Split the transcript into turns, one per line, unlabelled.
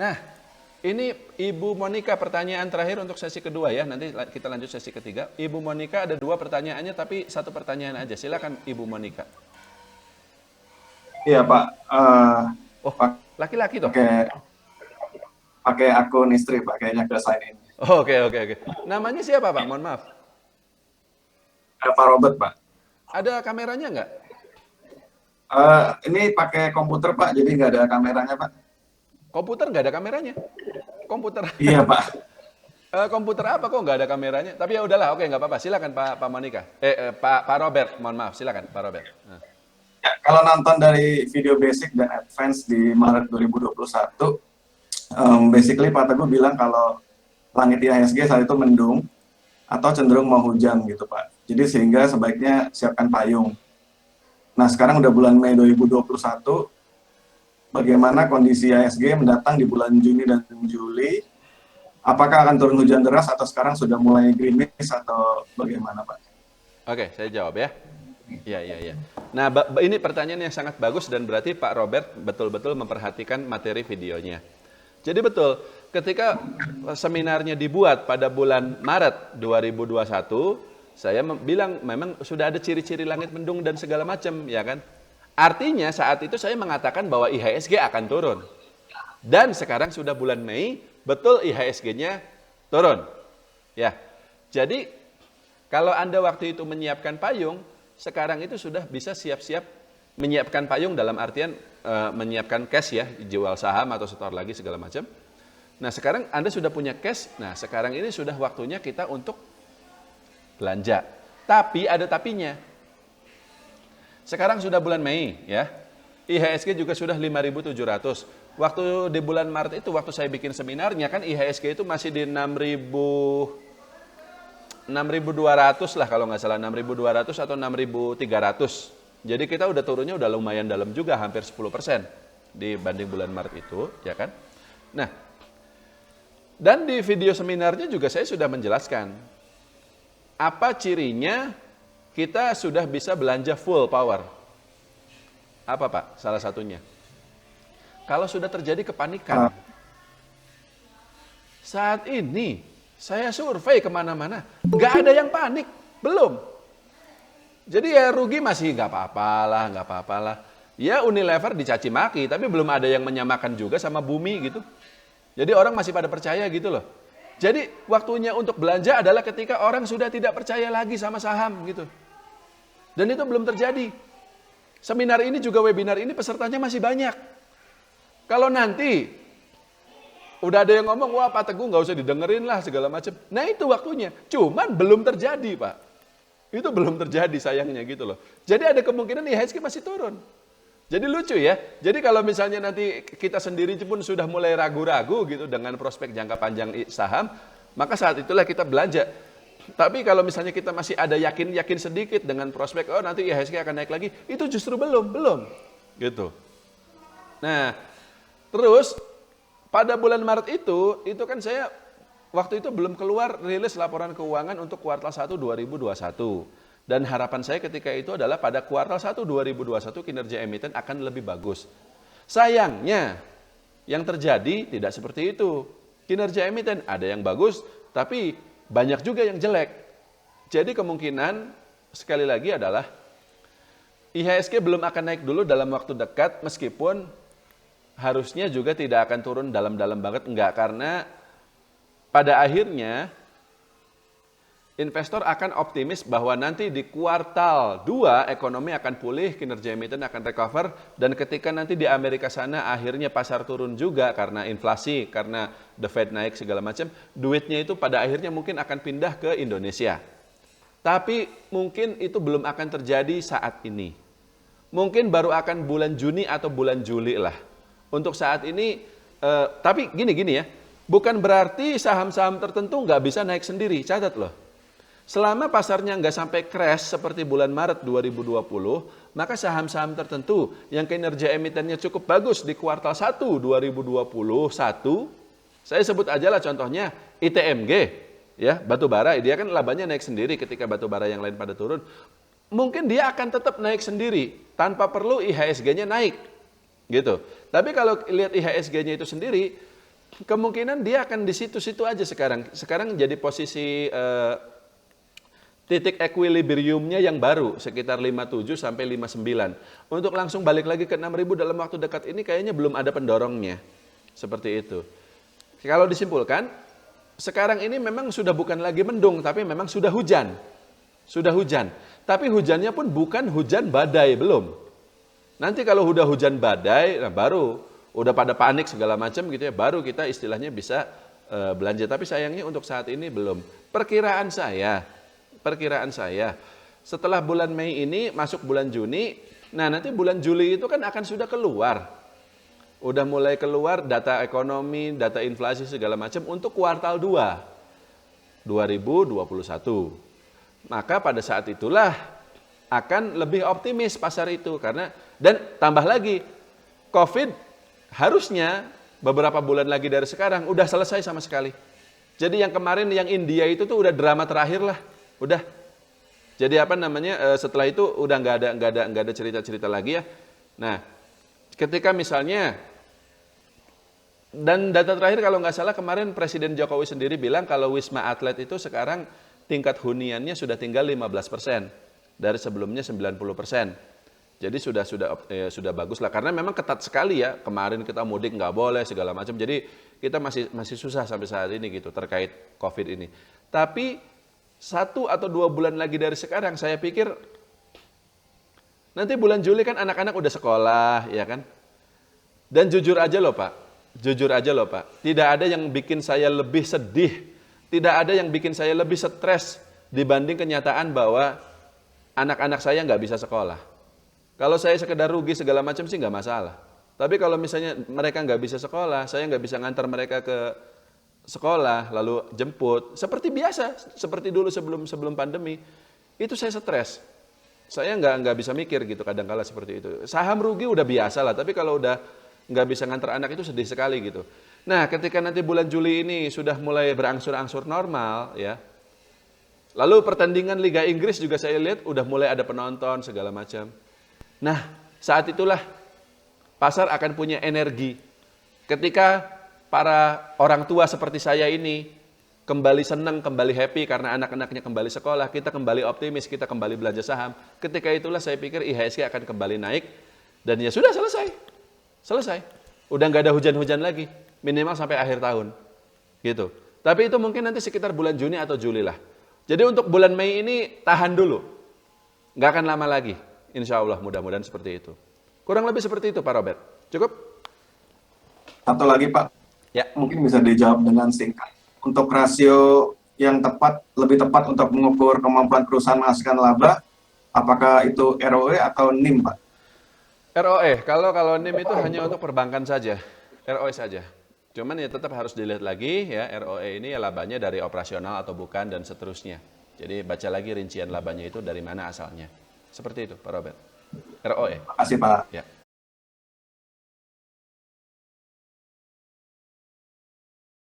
Nah, ini Ibu Monica pertanyaan terakhir untuk sesi kedua ya. Nanti kita lanjut sesi ketiga. Ibu Monica ada 2 pertanyaannya tapi 1 pertanyaan aja. Silakan Ibu Monica.
Iya Pak,
Oh, laki-laki toh?
pakai pakai akun istri Pak, kayaknya ke sign in.
Oke, oke, oke. Namanya siapa Pak? Mohon maaf.
Pak Robert Pak.
Ada kameranya nggak?
Ini pakai komputer Pak, jadi nggak ada kameranya Pak.
Komputer nggak ada kameranya? Komputer
Iya Pak.
komputer apa kok nggak ada kameranya? Tapi ya udahlah, oke nggak apa-apa. Silakan Pak Monica. Pak Robert, mohon maaf. Silakan Pak Robert. Nah.
Ya, kalau nonton dari video basic dan advance di Maret 2021, basically Pak Teguh bilang kalau langit IHSG saat itu mendung atau cenderung mau hujan gitu Pak. Jadi sehingga sebaiknya siapkan payung. Nah sekarang udah bulan Mei 2021, bagaimana kondisi IHSG mendatang di bulan Juni dan Juli? Apakah akan turun hujan deras atau sekarang sudah mulai gerimis atau bagaimana Pak?
Oke, saya jawab ya. Iya, iya, iya. Nah, ini pertanyaan yang sangat bagus dan berarti Pak Robert betul-betul memperhatikan materi videonya. Jadi betul, ketika seminarnya dibuat pada bulan Maret 2021, saya bilang memang sudah ada ciri-ciri langit mendung dan segala macam, ya kan? Artinya saat itu saya mengatakan bahwa IHSG akan turun. Dan sekarang sudah bulan Mei, betul IHSG-nya turun. Ya. Jadi kalau Anda waktu itu menyiapkan payung, sekarang itu sudah bisa siap-siap menyiapkan payung dalam artian menyiapkan cash ya, jual saham atau setor lagi segala macam. Nah sekarang Anda sudah punya cash, nah sekarang ini sudah waktunya kita untuk belanja. Tapi ada tapinya. Sekarang sudah bulan Mei ya, IHSG juga sudah 5.700. Waktu di bulan Maret itu, waktu saya bikin seminarnya kan IHSG itu masih di 6.200 lah kalau nggak salah, 6.200 atau 6.300. Jadi kita udah turunnya udah lumayan dalam juga, hampir 10% dibanding bulan Maret itu, ya kan? Nah, dan di video seminarnya juga saya sudah menjelaskan apa cirinya kita sudah bisa belanja full power. Apa Pak? Salah satunya. Kalau sudah terjadi kepanikan, saat ini saya survei kemana-mana, nggak ada yang panik, belum. Jadi ya rugi masih nggak apa-apalah. Ya Unilever dicaci maki, tapi belum ada yang menyamakan juga sama bumi gitu. Jadi orang masih pada percaya gitu loh. Jadi waktunya untuk belanja adalah ketika orang sudah tidak percaya lagi sama saham gitu. Dan itu belum terjadi. Seminar ini juga webinar ini pesertanya masih banyak. Kalau nanti udah ada yang ngomong, wah Pak Teguh nggak usah didengerin lah segala macam. Nah itu waktunya, cuman belum terjadi Pak. Itu belum terjadi sayangnya gitu loh. Jadi ada kemungkinan IHSG masih turun. Jadi lucu ya. Jadi kalau misalnya nanti kita sendiri pun sudah mulai ragu-ragu gitu dengan prospek jangka panjang saham, maka saat itulah kita belanja. Tapi kalau misalnya kita masih ada yakin-yakin sedikit dengan prospek, oh nanti IHSG akan naik lagi, itu justru belum. Gitu. Nah, terus pada bulan Maret itu kan saya waktu itu belum keluar rilis laporan keuangan untuk kuartal 1 2021. Dan harapan saya ketika itu adalah pada kuartal 1 2021 kinerja emiten akan lebih bagus. Sayangnya yang terjadi tidak seperti itu. Kinerja emiten ada yang bagus, tapi banyak juga yang jelek. Jadi kemungkinan sekali lagi adalah IHSG belum akan naik dulu dalam waktu dekat, meskipun harusnya juga tidak akan turun dalam-dalam banget, enggak, karena pada akhirnya investor akan optimis bahwa nanti di kuartal 2 ekonomi akan pulih, kinerja emiten akan recover, dan ketika nanti di Amerika sana akhirnya pasar turun juga karena inflasi, karena the Fed naik segala macam, duitnya itu pada akhirnya mungkin akan pindah ke Indonesia. Tapi mungkin itu belum akan terjadi saat ini. Mungkin baru akan bulan Juni atau bulan Juli lah. Untuk saat ini, tapi gini ya, bukan berarti saham-saham tertentu nggak bisa naik sendiri, catat loh. Selama pasarnya nggak sampai crash seperti bulan Maret 2020, maka saham-saham tertentu yang kinerja emitennya cukup bagus di kuartal 1 2021, saya sebut aja lah contohnya ITMG, ya batu bara, dia kan labanya naik sendiri ketika batu bara yang lain pada turun. Mungkin dia akan tetap naik sendiri tanpa perlu IHSG-nya naik, gitu. Tapi kalau lihat IHSG-nya itu sendiri, kemungkinan dia akan di situ-situ aja sekarang. Sekarang jadi posisi titik equilibriumnya yang baru sekitar 57 sampai 59. Untuk langsung balik lagi ke 6.000 dalam waktu dekat ini kayaknya belum ada pendorongnya. Seperti itu. Kalau disimpulkan, sekarang ini memang sudah bukan lagi mendung, tapi memang sudah hujan. Sudah hujan. Tapi hujannya pun bukan hujan badai, belum. Nanti kalau udah hujan badai, nah baru udah pada panik segala macam gitu ya, baru kita istilahnya bisa belanja. Tapi sayangnya untuk saat ini belum. Perkiraan saya, setelah bulan Mei ini masuk bulan Juni, nah nanti bulan Juli itu kan akan sudah keluar. Udah mulai keluar data ekonomi, data inflasi segala macam untuk kuartal 2 2021. Maka pada saat itulah akan lebih optimis pasar itu karena dan tambah lagi COVID harusnya beberapa bulan lagi dari sekarang udah selesai sama sekali. Jadi yang kemarin yang India itu tuh udah drama terakhir lah. Udah. Jadi apa namanya setelah itu udah nggak ada cerita-cerita lagi ya. Nah, ketika misalnya dan data terakhir kalau nggak salah kemarin Presiden Jokowi sendiri bilang kalau Wisma Atlet itu sekarang tingkat huniannya sudah tinggal 15% dari sebelumnya 90%. Jadi sudah bagus lah karena memang ketat sekali ya. Kemarin kita mudik nggak boleh segala macam. Jadi kita masih susah sampai saat ini gitu terkait COVID ini. Tapi 1 atau 2 bulan lagi dari sekarang saya pikir nanti bulan Juli kan anak-anak udah sekolah ya kan. Dan jujur aja loh Pak, tidak ada yang bikin saya lebih sedih, tidak ada yang bikin saya lebih stres dibanding kenyataan bahwa anak-anak saya nggak bisa sekolah. Kalau saya sekedar rugi segala macam sih nggak masalah. Tapi kalau misalnya mereka nggak bisa sekolah, saya nggak bisa ngantar mereka ke sekolah, lalu jemput, seperti biasa, seperti dulu sebelum pandemi, itu saya stres. Saya nggak bisa mikir gitu kadang-kala seperti itu. Saham rugi udah biasa lah, tapi kalau udah nggak bisa ngantar anak itu sedih sekali gitu. Nah, ketika nanti bulan Juli ini sudah mulai berangsur-angsur normal, ya. Lalu pertandingan Liga Inggris juga saya lihat udah mulai ada penonton segala macam. Nah, saat itulah pasar akan punya energi. Ketika para orang tua seperti saya ini kembali senang, kembali happy karena anak-anaknya kembali sekolah, kita kembali optimis, kita kembali belanja saham. Ketika itulah saya pikir IHSG akan kembali naik dan ya sudah selesai. Udah nggak ada hujan-hujan lagi, minimal sampai akhir tahun. Gitu. Tapi itu mungkin nanti sekitar bulan Juni atau Juli lah. Jadi untuk bulan Mei ini tahan dulu. Nggak akan lama lagi. Insya Allah mudah-mudahan seperti itu. Kurang lebih seperti itu Pak Robert. Cukup?
Satu lagi Pak.
Ya.
Mungkin bisa dijawab dengan singkat. Untuk rasio yang tepat, lebih tepat untuk mengukur kemampuan perusahaan menghasilkan laba, apakah itu ROE atau NIM, Pak?
ROE, kalau NIM itu hanya untuk perbankan saja, ROE saja. Cuman ya tetap harus dilihat lagi ya, ROE ini ya labanya dari operasional atau bukan dan seterusnya. Jadi baca lagi rincian labanya itu dari mana asalnya. Seperti itu, Pak Robert. ROE.
Terima kasih, Pak.
Ya.